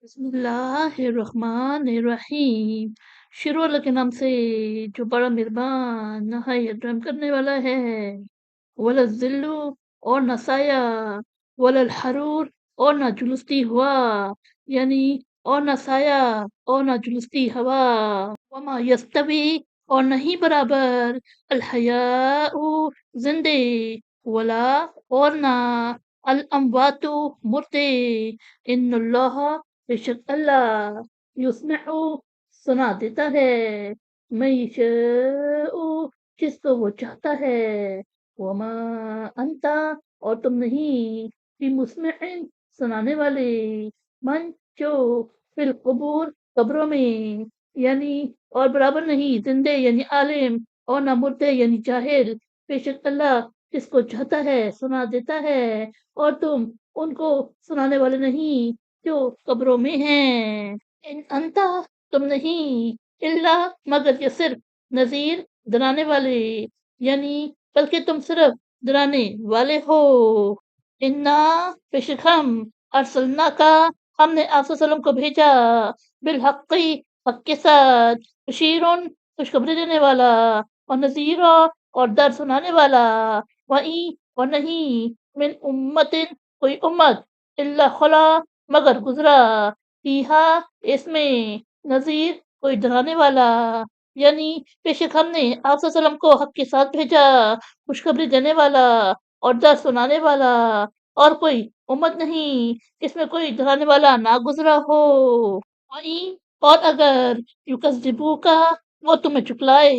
بسم اللہ الرحمن الرحیم۔ شروع اللہ کے نام سے جو بڑا مہربان نہایت رحم کرنے والا ہے۔ ولا الذل اور نہ سایہ، ولا الحرور اور نہ جلستی ہوا، یعنی اور نہ سایہ اور نہ جلستی ہوا۔ وما یستوی اور نہیں برابر، الحیاء زندے، ولا اور نہ الاموات مردے، ان اللہ بے شک اللہ یسمع سنا دیتا ہے، میں یشاء جس کو وہ چاہتا ہے، وما انتا اور تم نہیں، بمسمع سنانے والے، من جو فی القبور قبروں میں، یعنی اور برابر نہیں زندے یعنی عالم، اور نہ مردے یعنی جاہل، بے شک اللہ جس کو چاہتا ہے سنا دیتا ہے، اور تم ان کو سنانے والے نہیں جو قبروں میں ہیں۔ ان انتا تم نہیں، اللہ مگر یہ صرف نذیر ڈرانے والے، یعنی بلکہ تم صرف ڈرانے والے ہو۔ انا بے شک ہم ارسلنا کا ہم نے آپ صلی اللہ علیہ وسلم کو بھیجا، بالحق حق کے ساتھ، بشیرون خوشخبری دینے والا، اور نذیرا اور ڈر سنانے والا، وَإِن اور نہیں، من امت کوئی امت، اللہ خلا مگر گزرا، فیہا اس میں، نذیر کوئی ڈرانے والا، یعنی بے شک ہم نے آپ صلی اللہ علیہ وسلم کو حق کے ساتھ بھیجا، خوشخبری دینے والا اور ڈر سنانے والا، اور کوئی امت نہیں اس میں کوئی ڈرانے والا نہ گزرا ہو۔ وَإِن اور اگر یکذبوا کا وہ تمہیں چکلائے،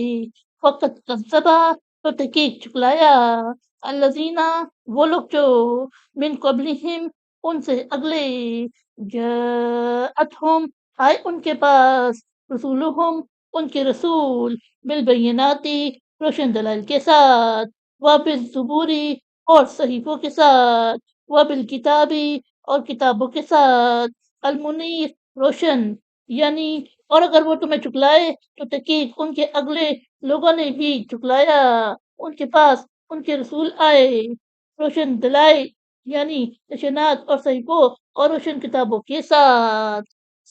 فقط کذبا تو تحقیق چکلایا، الذین وہ لوگ جو من قبلہم ان سے اگلے، جاءتہم آئے ان کے پاس، رسولہم ان کے رسول، بالبینات روشن دلائل کے ساتھ، وبالزبوری اور صحیفوں کے ساتھ، وبالکتابی اور کتابوں کے ساتھ، المنیر روشن، یعنی اور اگر وہ تمہیں چکلائے تو تحقیق ان کے اگلے لوگوں نے بھی چکلایا، ان کے پاس ان کے رسول آئے، روشن دلائل یعنی نشانات اور صحیفوں اور روشن کتابوں کے ساتھ،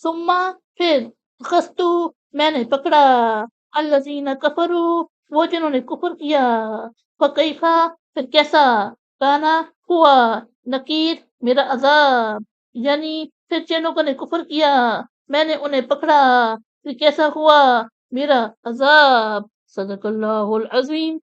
ثم پھر خستو میں نے پکڑا، الذین کفروا وہ جنہوں نے کفر کیا، فکیفا پھر کیسا، کانا ہوا، نکیر میرا عذاب، یعنی پھر جن لوگوں نے کفر کیا میں نے انہیں پکڑا، پھر کیسا ہوا میرا عذاب۔ صدق اللہ العظیم۔